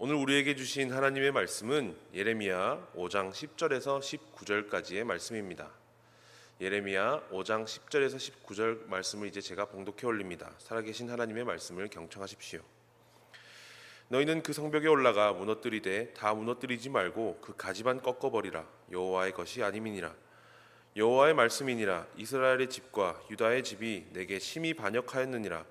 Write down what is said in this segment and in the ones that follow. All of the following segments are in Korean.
오늘 우리에게 주신 하나님의 말씀은 예레미야 5장 10절에서 19절까지의 말씀입니다. 예레미야 5장 10절에서 19절 말씀을 이제 제가 봉독해 올립니다. 살아계신 하나님의 말씀을 경청하십시오. 너희는 그 성벽에 올라가 무너뜨리되 다 무너뜨리지 말고 그 가지만 꺾어버리라. 여호와의 것이 아님이니라. 여호와의 말씀이니라. 이스라엘의 집과 유다의 집이 내게 심히 반역하였느니라.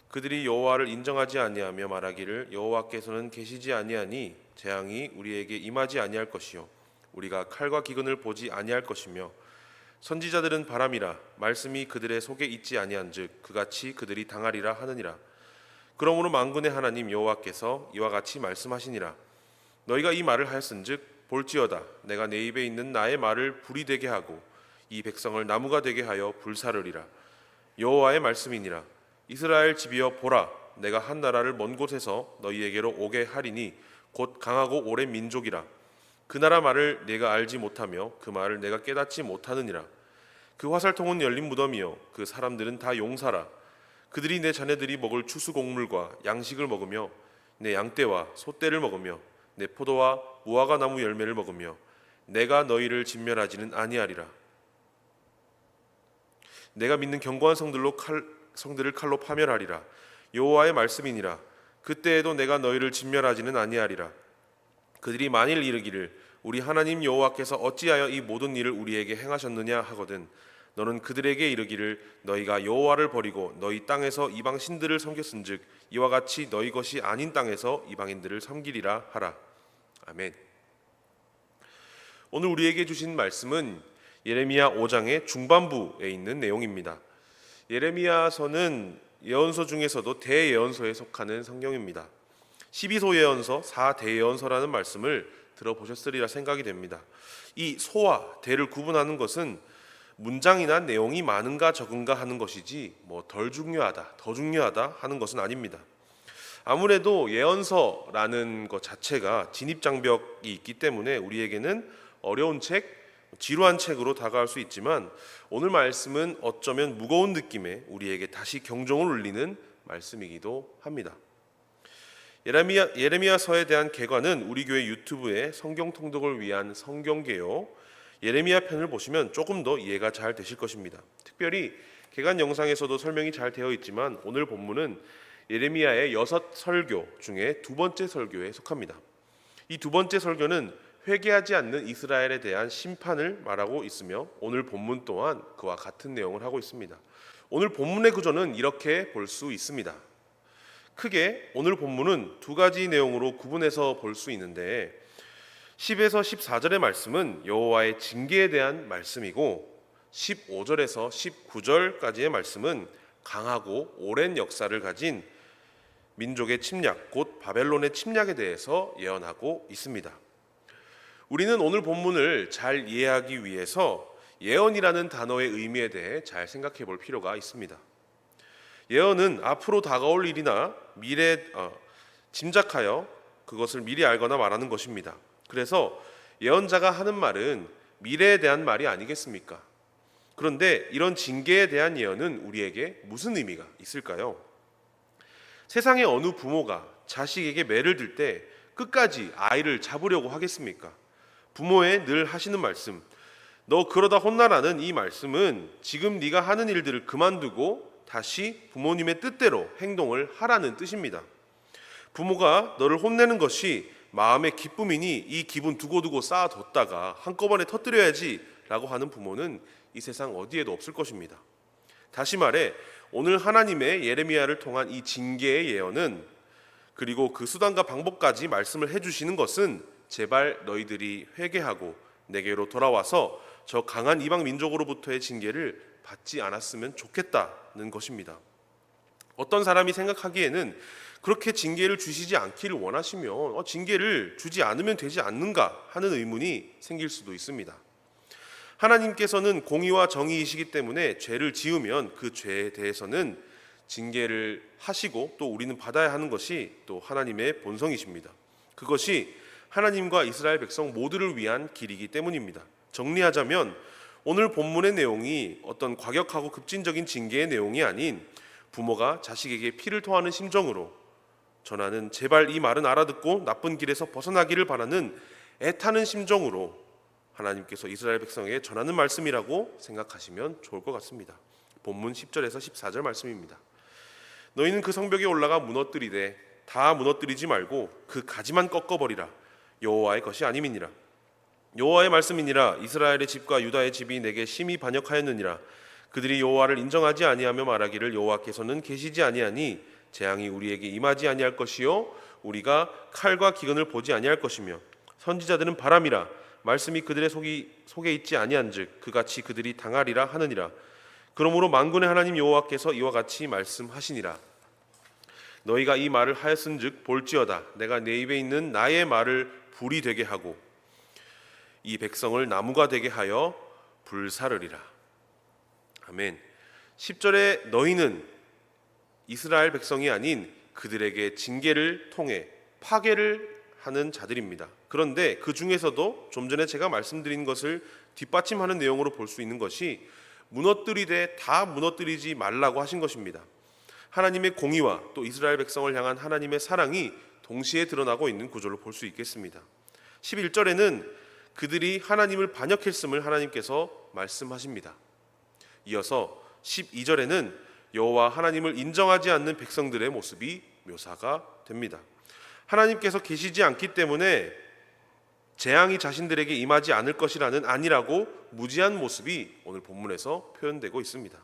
그들이 여호와를 인정하지 아니하며 말하기를 여호와께서는 계시지 아니하니 재앙이 우리에게 임하지 아니할 것이요 우리가 칼과 기근을 보지 아니할 것이며 선지자들은 바람이라 말씀이 그들의 속에 있지 아니한즉 그같이 그들이 당하리라 하느니라. 그러므로 만군의 하나님 여호와께서 이와 같이 말씀하시니라. 너희가 이 말을 하였은즉 볼지어다 내가 내 입에 있는 나의 말을 불이 되게 하고 이 백성을 나무가 되게 하여 불사르리라. 여호와의 말씀이니라. 이스라엘 집이여 보라 내가 한 나라를 먼 곳에서 너희에게로 오게 하리니 곧 강하고 오랜 민족이라. 그 나라 말을 내가 알지 못하며 그 말을 내가 깨닫지 못하느니라. 그 화살통은 열린 무덤이요 그 사람들은 다 용사라. 그들이 내 자녀들이 먹을 추수곡물과 양식을 먹으며 내 양떼와 소떼를 먹으며 내 포도와 무화과 나무 열매를 먹으며 내가 너희를 진멸하지는 아니하리라. 내가 믿는 견고한 성들을 칼로 파멸하리라. 여호와의 말씀이니라. 그때에도 내가 너희를 진멸하지는 아니하리라. 그들이 만일 이르기를 우리 하나님 여호와께서 어찌하여 이 모든 일을 우리에게 행하셨느냐 하거든 너는 그들에게 이르기를 너희가 여호와를 버리고 너희 땅에서 이방 신들을 섬겼은즉 이와 같이 너희 것이 아닌 땅에서 이방인들을 섬기리라 하라. 아멘. 오늘 우리에게 주신 말씀은 예레미야 5장의 중반부에 있는 내용입니다. 예레미야서는 예언서 중에서도 대예언서에 속하는 성경입니다. 12소 예언서, 4대 예언서라는 말씀을 들어보셨으리라 생각이 됩니다. 이 소와 대를 구분하는 것은 문장이나 내용이 많은가 적은가 하는 것이지 덜 중요하다, 더 중요하다 하는 것은 아닙니다. 아무래도 예언서라는 것 자체가 진입장벽이 있기 때문에 우리에게는 어려운 책, 지루한 책으로 다가갈 수 있지만 오늘 말씀은 어쩌면 무거운 느낌에 우리에게 다시 경종을 울리는 말씀이기도 합니다. 예레미야서에 대한 개관은 우리 교회 유튜브에 성경 통독을 위한 성경개요 예레미야 편을 보시면 조금 더 이해가 잘 되실 것입니다. 특별히 개관 영상에서도 설명이 잘 되어 있지만 오늘 본문은 예레미야의 6설교 중에 두 번째 설교에 속합니다. 이 두 번째 설교는 회개하지 않는 이스라엘에 대한 심판을 말하고 있으며 오늘 본문 또한 그와 같은 내용을 하고 있습니다. 오늘 본문의 구조는 이렇게 볼 수 있습니다. 크게 오늘 본문은 두 가지 내용으로 구분해서 볼 수 있는데 10에서 14절의 말씀은 여호와의 징계에 대한 말씀이고 15절에서 19절까지의 말씀은 강하고 오랜 역사를 가진 민족의 침략, 곧 바벨론의 침략에 대해서 예언하고 있습니다. 우리는 오늘 본문을 잘 이해하기 위해서 예언이라는 단어의 의미에 대해 잘 생각해 볼 필요가 있습니다. 예언은 앞으로 다가올 일이나 짐작하여 그것을 미리 알거나 말하는 것입니다. 그래서 예언자가 하는 말은 미래에 대한 말이 아니겠습니까? 그런데 이런 징계에 대한 예언은 우리에게 무슨 의미가 있을까요? 세상의 어느 부모가 자식에게 매를 들 때 끝까지 아이를 잡으려고 하겠습니까? 부모의 늘 하시는 말씀, 너 그러다 혼나라는 이 말씀은 지금 네가 하는 일들을 그만두고 다시 부모님의 뜻대로 행동을 하라는 뜻입니다. 부모가 너를 혼내는 것이 마음의 기쁨이니 이 기분 두고두고 쌓아뒀다가 한꺼번에 터뜨려야지 라고 하는 부모는 이 세상 어디에도 없을 것입니다. 다시 말해 오늘 하나님의 예레미야를 통한 이 징계의 예언은 그리고 그 수단과 방법까지 말씀을 해주시는 것은 제발 너희들이 회개하고 내게로 돌아와서 저 강한 이방 민족으로부터의 징계를 받지 않았으면 좋겠다는 것입니다. 어떤 사람이 생각하기에는 그렇게 징계를 주시지 않기를 원하시면 징계를 주지 않으면 되지 않는가 하는 의문이 생길 수도 있습니다. 하나님께서는 공의와 정의이시기 때문에 죄를 지으면 그 죄에 대해서는 징계를 하시고 또 우리는 받아야 하는 것이 또 하나님의 본성이십니다. 그것이 하나님과 이스라엘 백성 모두를 위한 길이기 때문입니다. 정리하자면 오늘 본문의 내용이 어떤 과격하고 급진적인 징계의 내용이 아닌 부모가 자식에게 피를 토하는 심정으로 전하는 제발 이 말은 알아듣고 나쁜 길에서 벗어나기를 바라는 애타는 심정으로 하나님께서 이스라엘 백성에게 전하는 말씀이라고 생각하시면 좋을 것 같습니다. 본문 10절에서 14절 말씀입니다. 너희는 그 성벽에 올라가 무너뜨리되 다 무너뜨리지 말고 그 가지만 꺾어버리라. 여호와의 것이 아님이니라. 여호와의 말씀이니라. 이스라엘의 집과 유다의 집이 내게 심히 반역하였느니라. 그들이 여호와를 인정하지 아니하며 말하기를 여호와께서는 계시지 아니하니 재앙이 우리에게 임하지 아니할 것이요 우리가 칼과 기근을 보지 아니할 것이며 선지자들은 바람이라. 말씀이 그들의 속에 있지 아니한즉 그같이 그들이 당하리라 하느니라. 그러므로 만군의 하나님 여호와께서 이와 같이 말씀하시니라. 너희가 이 말을 하였은즉 볼지어다 내가 내 입에 있는 나의 말을 불이 되게 하고 이 백성을 나무가 되게 하여 불사르리라. 아멘. 10절에 너희는 이스라엘 백성이 아닌 그들에게 징계를 통해 파괴를 하는 자들입니다. 그런데 그 중에서도 좀 전에 제가 말씀드린 것을 뒷받침하는 내용으로 볼 수 있는 것이 무너뜨리되 다 무너뜨리지 말라고 하신 것입니다. 하나님의 공의와 또 이스라엘 백성을 향한 하나님의 사랑이 동시에 드러나고 있는 구조를 볼 수 있겠습니다. 11절에는 그들이 하나님을 반역했음을 하나님께서 말씀하십니다. 이어서 12절에는 여호와 하나님을 인정하지 않는 백성들의 모습이 묘사가 됩니다. 하나님께서 계시지 않기 때문에 재앙이 자신들에게 임하지 않을 것이라는 아니라고 무지한 모습이 오늘 본문에서 표현되고 있습니다.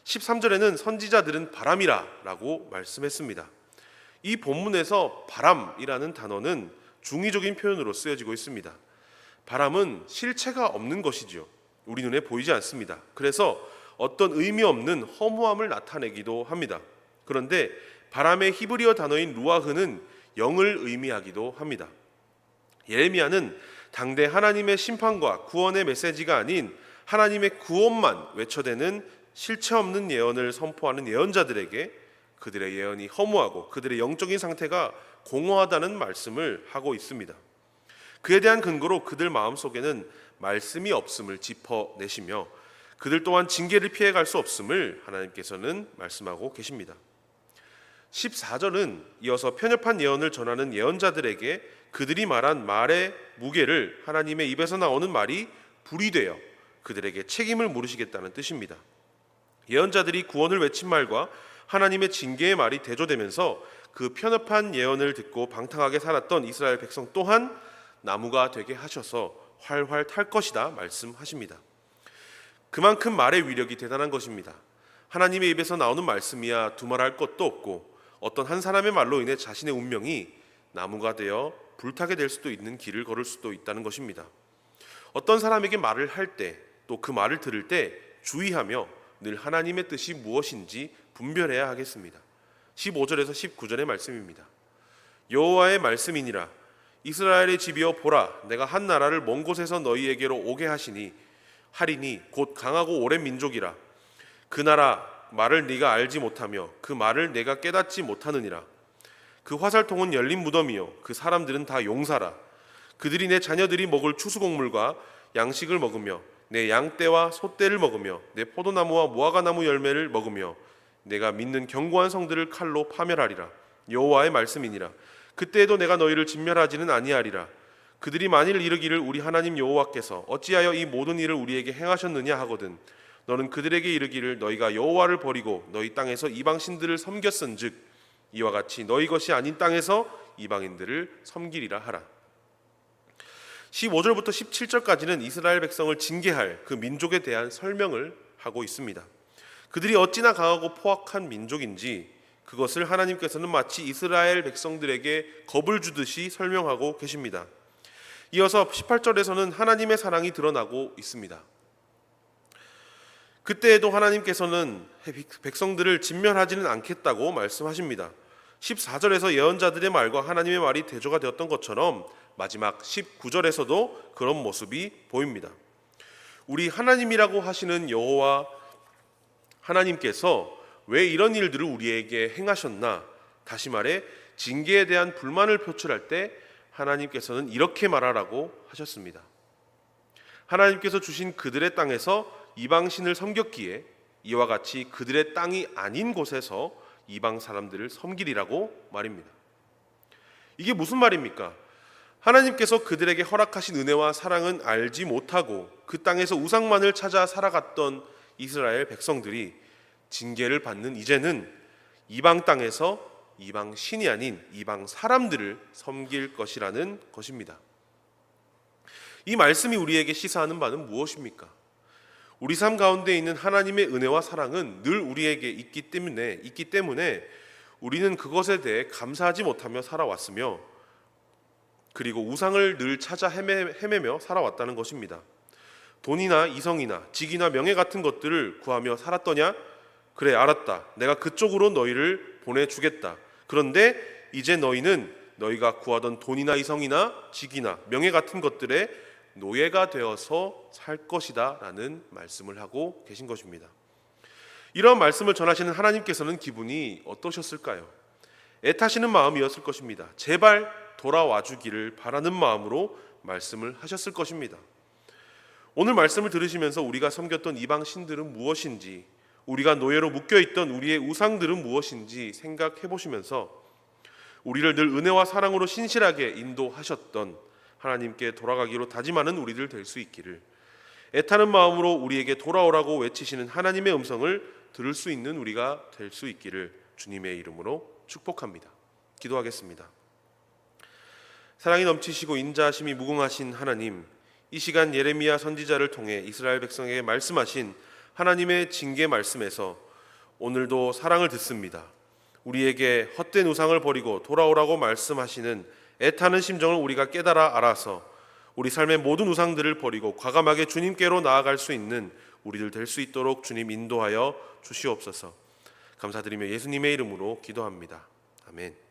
13절에는 선지자들은 바람이라 라고 말씀했습니다. 이 본문에서 바람이라는 단어는 중의적인 표현으로 쓰여지고 있습니다. 바람은 실체가 없는 것이지요. 우리 눈에 보이지 않습니다. 그래서 어떤 의미 없는 허무함을 나타내기도 합니다. 그런데 바람의 히브리어 단어인 루아흐는 영을 의미하기도 합니다. 예레미야는 당대 하나님의 심판과 구원의 메시지가 아닌 하나님의 구원만 외쳐대는 실체 없는 예언을 선포하는 예언자들에게 그들의 예언이 허무하고 그들의 영적인 상태가 공허하다는 말씀을 하고 있습니다. 그에 대한 근거로 그들 마음속에는 말씀이 없음을 짚어내시며 그들 또한 징계를 피해갈 수 없음을 하나님께서는 말씀하고 계십니다. 14절은 이어서 편협한 예언을 전하는 예언자들에게 그들이 말한 말의 무게를 하나님의 입에서 나오는 말이 불이 되어 그들에게 책임을 물으시겠다는 뜻입니다. 예언자들이 구원을 외친 말과 하나님의 징계의 말이 대조되면서 그 편협한 예언을 듣고 방탕하게 살았던 이스라엘 백성 또한 나무가 되게 하셔서 활활 탈 것이다 말씀하십니다. 그만큼 말의 위력이 대단한 것입니다. 하나님의 입에서 나오는 말씀이야 두말할 것도 없고 어떤 한 사람의 말로 인해 자신의 운명이 나무가 되어 불타게 될 수도 있는 길을 걸을 수도 있다는 것입니다. 어떤 사람에게 말을 할 때 또 그 말을 들을 때 주의하며 늘 하나님의 뜻이 무엇인지 분별해야 하겠습니다. 15절에서 19절의 말씀입니다. 여호와의 말씀이니라. 이스라엘의 집이여 보라 내가 한 나라를 먼 곳에서 너희에게로 오게 하리니 곧 강하고 오랜 민족이라. 그 나라 말을 네가 알지 못하며 그 말을 내가 깨닫지 못하느니라. 그 화살통은 열린 무덤이요 그 사람들은 다 용사라. 그들이 내 자녀들이 먹을 추수곡물과 양식을 먹으며 내 양떼와 소떼를 먹으며 내 포도나무와 무화과나무 열매를 먹으며 내가 믿는 견고한 성들을 칼로 파멸하리라. 여호와의 말씀이니라. 그때에도 내가 너희를 진멸하지는 아니하리라. 그들이 만일 이르기를 우리 하나님 여호와께서 어찌하여 이 모든 일을 우리에게 행하셨느냐 하거든 너는 그들에게 이르기를 너희가 여호와를 버리고 너희 땅에서 이방 신들을 섬겼은즉 이와 같이 너희 것이 아닌 땅에서 이방인들을 섬기리라 하라. 15절부터 17절까지는 이스라엘 백성을 징계할 그 민족에 대한 설명을 하고 있습니다. 그들이 어찌나 강하고 포악한 민족인지 그것을 하나님께서는 마치 이스라엘 백성들에게 겁을 주듯이 설명하고 계십니다. 이어서 18절에서는 하나님의 사랑이 드러나고 있습니다. 그때에도 하나님께서는 백성들을 진멸하지는 않겠다고 말씀하십니다. 14절에서 예언자들의 말과 하나님의 말이 대조가 되었던 것처럼 마지막 19절에서도 그런 모습이 보입니다. 우리 하나님이라고 하시는 여호와 하나님께서 왜 이런 일들을 우리에게 행하셨나? 다시 말해 징계에 대한 불만을 표출할 때 하나님께서는 이렇게 말하라고 하셨습니다. 하나님께서 주신 그들의 땅에서 이방신을 섬겼기에 이와 같이 그들의 땅이 아닌 곳에서 이방 사람들을 섬기리라고 말입니다. 이게 무슨 말입니까? 하나님께서 그들에게 허락하신 은혜와 사랑은 알지 못하고 그 땅에서 우상만을 찾아 살아갔던 이스라엘 백성들이 징계를 받는 이제는 이방 땅에서 이방 신이 아닌 이방 사람들을 섬길 것이라는 것입니다. 이 말씀이 우리에게 시사하는 바는 무엇입니까? 우리 삶 가운데 있는 하나님의 은혜와 사랑은 늘 우리에게 있기 때문에 우리는 그것에 대해 감사하지 못하며 살아왔으며, 그리고 우상을 늘 찾아 헤매며 살아왔다는 것입니다. 돈이나 이성이나 직이나 명예 같은 것들을 구하며 살았더냐? 그래, 알았다. 내가 그쪽으로 너희를 보내주겠다. 그런데 이제 너희는 너희가 구하던 돈이나 이성이나 직이나 명예 같은 것들의 노예가 되어서 살 것이다 라는 말씀을 하고 계신 것입니다. 이런 말씀을 전하시는 하나님께서는 기분이 어떠셨을까요? 애타시는 마음이었을 것입니다. 제발 돌아와 주기를 바라는 마음으로 말씀을 하셨을 것입니다. 오늘 말씀을 들으시면서 우리가 섬겼던 이방 신들은 무엇인지, 우리가 노예로 묶여있던 우리의 우상들은 무엇인지 생각해 보시면서 우리를 늘 은혜와 사랑으로 신실하게 인도하셨던 하나님께 돌아가기로 다짐하는 우리들 될 수 있기를, 애타는 마음으로 우리에게 돌아오라고 외치시는 하나님의 음성을 들을 수 있는 우리가 될 수 있기를 주님의 이름으로 축복합니다. 기도하겠습니다. 사랑이 넘치시고 인자하심이 무궁하신 하나님, 이 시간 예레미야 선지자를 통해 이스라엘 백성에게 말씀하신 하나님의 징계 말씀에서 오늘도 사랑을 듣습니다. 우리에게 헛된 우상을 버리고 돌아오라고 말씀하시는 애타는 심정을 우리가 깨달아 알아서 우리 삶의 모든 우상들을 버리고 과감하게 주님께로 나아갈 수 있는 우리들 될 수 있도록 주님 인도하여 주시옵소서. 감사드리며 예수님의 이름으로 기도합니다. 아멘.